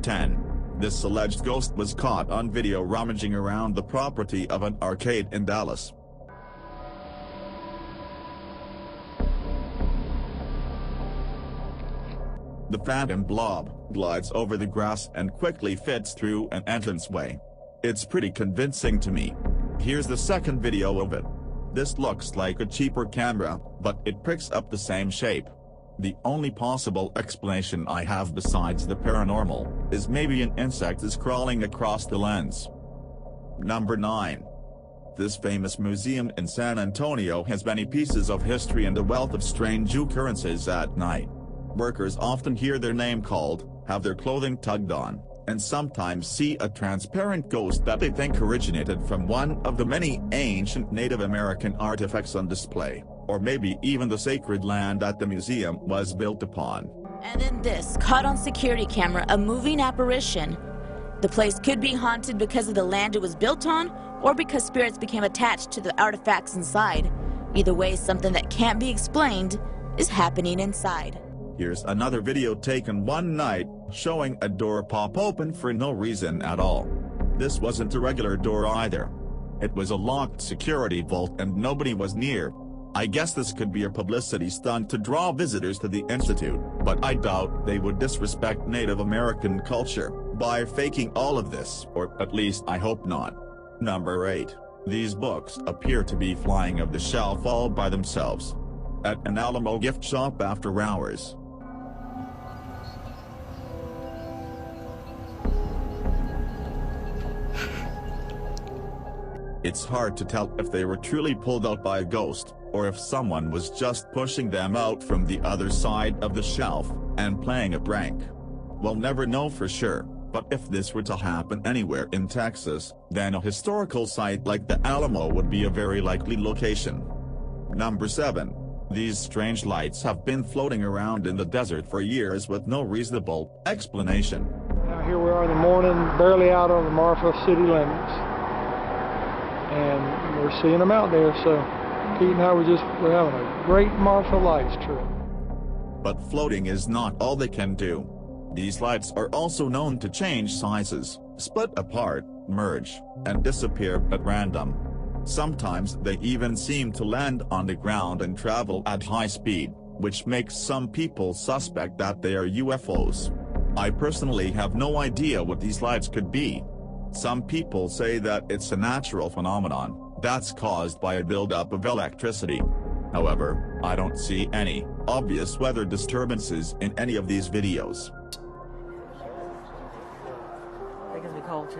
10. This alleged ghost was caught on video rummaging around the property of an arcade in Dallas. The phantom blob glides over the grass and quickly fits through an entranceway. It's pretty convincing to me. Here's the second video of it. This looks like a cheaper camera, but it picks up the same shape. The only possible explanation I have besides the paranormal is maybe an insect is crawling across the lens. Number 9. This famous museum in San Antonio has many pieces of history and a wealth of strange occurrences at night. Workers often hear their name called, have their clothing tugged on, and sometimes see a transparent ghost that they think originated from one of the many ancient Native American artifacts on display, or maybe even the sacred land that the museum was built upon. And then this, caught on security camera, a moving apparition. The place could be haunted because of the land it was built on, or because spirits became attached to the artifacts inside. Either way, something that can't be explained is happening inside. Here's another video taken one night, showing a door pop open for no reason at all. This wasn't a regular door either. It was a locked security vault and nobody was near. I guess this could be a publicity stunt to draw visitors to the institute, but I doubt they would disrespect Native American culture by faking all of this, or at least I hope not. Number 8. These books appear to be flying off the shelf all by themselves at an Alamo gift shop after hours. It's hard to tell if they were truly pulled out by a ghost, or if someone was just pushing them out from the other side of the shelf and playing a prank. We'll never know for sure, but if this were to happen anywhere in Texas, then a historical site like the Alamo would be a very likely location. Number 7. These strange lights have been floating around in the desert for years with no reasonable explanation. Now here we are in the morning, barely out on the Marfa city limits. And we're seeing them out there, so Pete and I we're having a great Marfa lights trip. But floating is not all they can do. These lights are also known to change sizes, split apart, merge, and disappear at random. Sometimes they even seem to land on the ground and travel at high speed, which makes some people suspect that they are UFOs. I personally have no idea what these lights could be. Some people say that it's a natural phenomenon that's caused by a buildup of electricity. However, I don't see any obvious weather disturbances in any of these videos.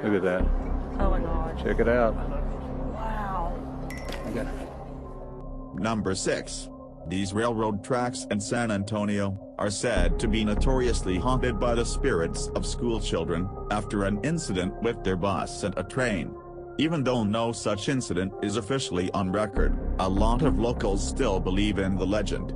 Look at that. Oh my God. Check it out. Wow. Okay. Number 6. These railroad tracks in San Antonio are said to be notoriously haunted by the spirits of school children after an incident with their bus and a train. Even though no such incident is officially on record, a lot of locals still believe in the legend.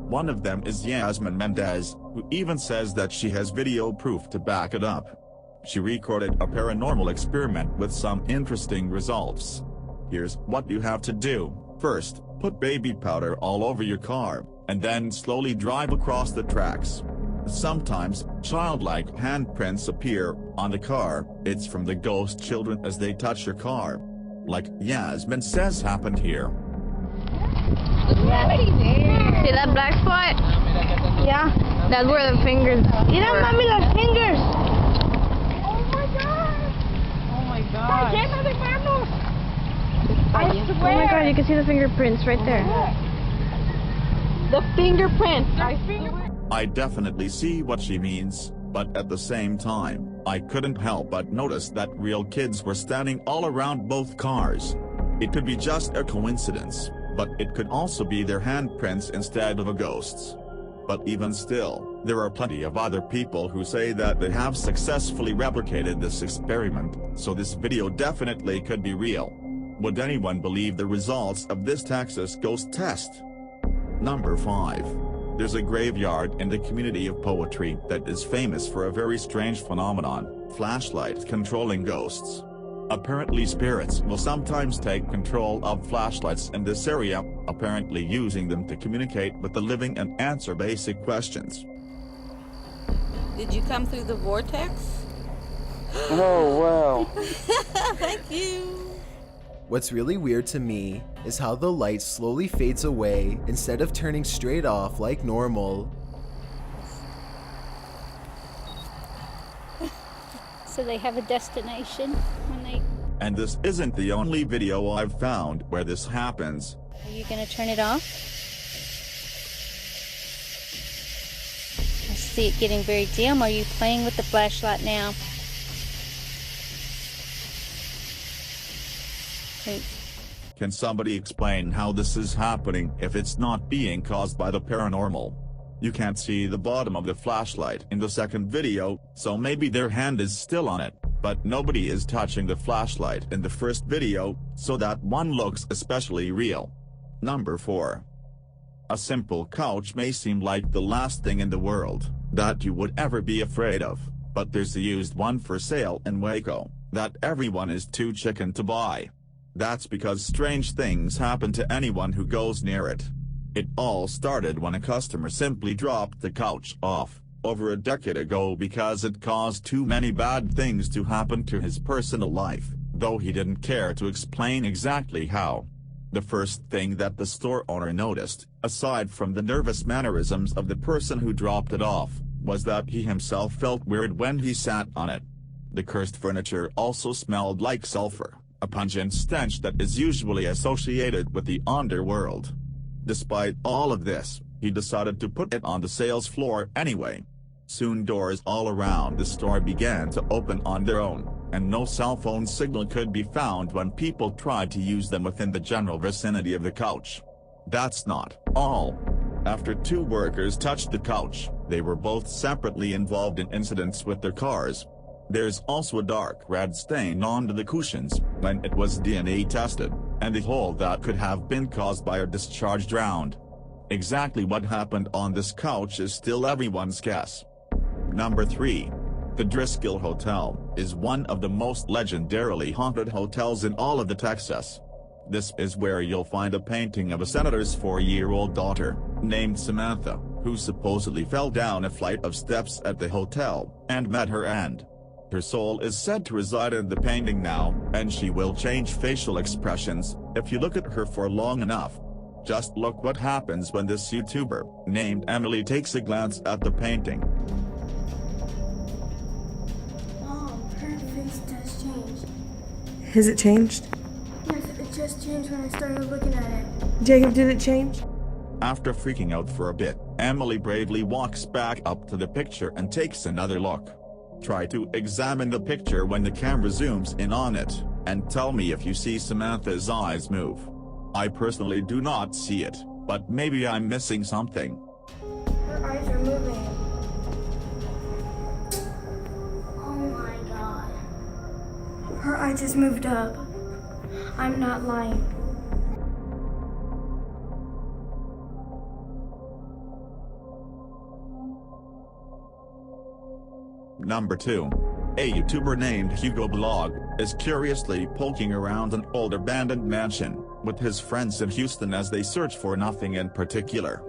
One of them is Yasmin Mendez, who even says that she has video proof to back it up. She recorded a paranormal experiment with some interesting results. Here's what you have to do. First, put baby powder all over your car, and then slowly drive across the tracks. Sometimes, childlike handprints appear on the car. It's from the ghost children as they touch your car. Like Yasmin says happened here. See that black spot? Yeah. That's where the fingers Mira, mami, las fingers. Oh my God. Llena de manos. I Oh my swear. God, you can see the fingerprints right there. The fingerprints. I definitely see what she means, but at the same time, I couldn't help but notice that real kids were standing all around both cars. It could be just a coincidence, but it could also be their handprints instead of a ghost's. But even still, there are plenty of other people who say that they have successfully replicated this experiment, so this video definitely could be real. Would anyone believe the results of this Texas ghost test? Number 5. There's a graveyard in the community of Poetry that is famous for a very strange phenomenon, flashlights controlling ghosts. Apparently spirits will sometimes take control of flashlights in this area, apparently using them to communicate with the living and answer basic questions. Did you come through the vortex? Oh, wow. Thank you. What's really weird to me is how the light slowly fades away instead of turning straight off like normal. So they have a destination when they... And this isn't the only video I've found where this happens. Are you gonna turn it off? I see it getting very dim. Are you playing with the flashlight now? Can somebody explain how this is happening if it's not being caused by the paranormal? You can't see the bottom of the flashlight in the second video, so maybe their hand is still on it, but nobody is touching the flashlight in the first video, so that one looks especially real. Number 4. A simple couch may seem like the last thing in the world that you would ever be afraid of, but there's a used one for sale in Waco that everyone is too chicken to buy. That's because strange things happen to anyone who goes near it. It all started when a customer simply dropped the couch off over a decade ago because it caused too many bad things to happen to his personal life, though he didn't care to explain exactly how. The first thing that the store owner noticed, aside from the nervous mannerisms of the person who dropped it off, was that he himself felt weird when he sat on it. The cursed furniture also smelled like sulfur, a pungent stench that is usually associated with the underworld. Despite all of this, he decided to put it on the sales floor anyway. Soon doors all around the store began to open on their own, and no cell phone signal could be found when people tried to use them within the general vicinity of the couch. That's not all. After 2 workers touched the couch, they were both separately involved in incidents with their cars. There's also a dark red stain onto the cushions when it was DNA tested, and a hole that could have been caused by a discharge drowned. Exactly what happened on this couch is still everyone's guess. Number 3. The Driscoll Hotel is one of the most legendarily haunted hotels in all of the Texas. This is where you'll find a painting of a senator's 4-year-old daughter, named Samantha, who supposedly fell down a flight of steps at the hotel and met her end. Her soul is said to reside in the painting now, and she will change facial expressions if you look at her for long enough. Just look what happens when this YouTuber, named Emily, takes a glance at the painting. Mom, her face does change. Has it changed? Yes, it just changed when I started looking at it. Jacob, did it change? After freaking out for a bit, Emily bravely walks back up to the picture and takes another look. Try to examine the picture when the camera zooms in on it, and tell me if you see Samantha's eyes move. I personally do not see it, but maybe I'm missing something. Her eyes are moving. Oh my god. Her eye just moved up. I'm not lying. Number 2. A YouTuber named Hugo Blog is curiously poking around an old abandoned mansion with his friends in Houston as they search for nothing in particular.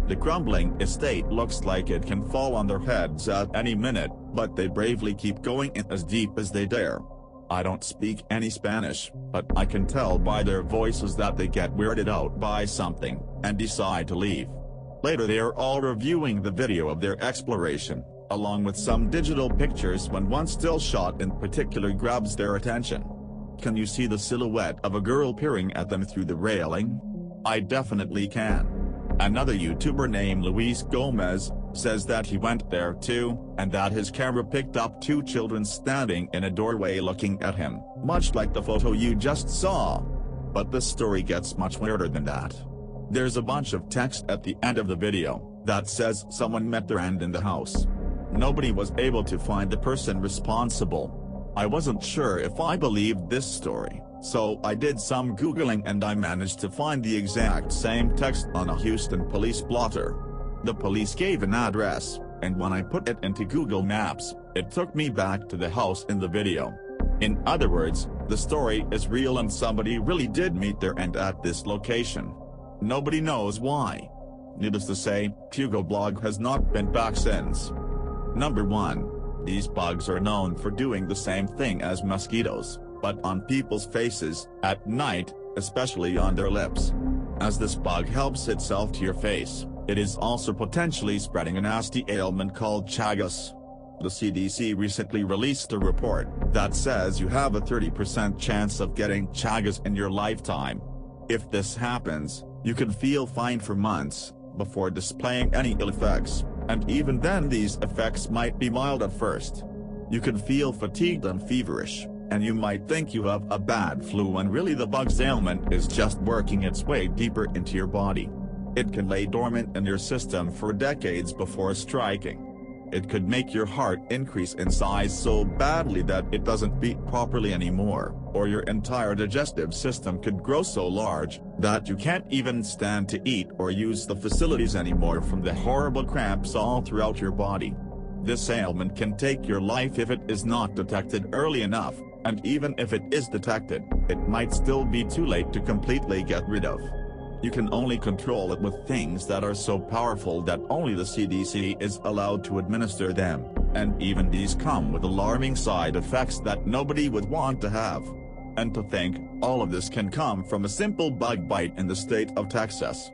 The crumbling estate looks like it can fall on their heads at any minute, but they bravely keep going in as deep as they dare. I don't speak any Spanish, but I can tell by their voices that they get weirded out by something and decide to leave. Later they are all reviewing the video of their exploration, along with some digital pictures when one still shot in particular grabs their attention. Can you see the silhouette of a girl peering at them through the railing? I definitely can. Another YouTuber named Luis Gomez says that he went there too, and that his camera picked up 2 children standing in a doorway looking at him, much like the photo you just saw. But the story gets much weirder than that. There's a bunch of text at the end of the video that says someone met their end in the house. Nobody was able to find the person responsible. I wasn't sure if I believed this story, so I did some Googling and I managed to find the exact same text on a Houston police blotter. The police gave an address, and when I put it into Google Maps, it took me back to the house in the video. In other words, the story is real and somebody really did meet their end at this location. Nobody knows why. Needless to say, Hugo Blog has not been back since. Number 1. These bugs are known for doing the same thing as mosquitoes, but on people's faces, at night, especially on their lips. As this bug helps itself to your face, it is also potentially spreading a nasty ailment called Chagas. The CDC recently released a report that says you have a 30% chance of getting Chagas in your lifetime. If this happens, you can feel fine for months, before displaying any ill effects, and even then these effects might be mild at first. You can feel fatigued and feverish, and you might think you have a bad flu when really the bug's ailment is just working its way deeper into your body. It can lay dormant in your system for decades before striking. It could make your heart increase in size so badly that it doesn't beat properly anymore, or your entire digestive system could grow so large that you can't even stand to eat or use the facilities anymore from the horrible cramps all throughout your body. This ailment can take your life if it is not detected early enough, and even if it is detected, it might still be too late to completely get rid of. You can only control it with things that are so powerful that only the CDC is allowed to administer them, and even these come with alarming side effects that nobody would want to have. And to think, all of this can come from a simple bug bite in the state of Texas.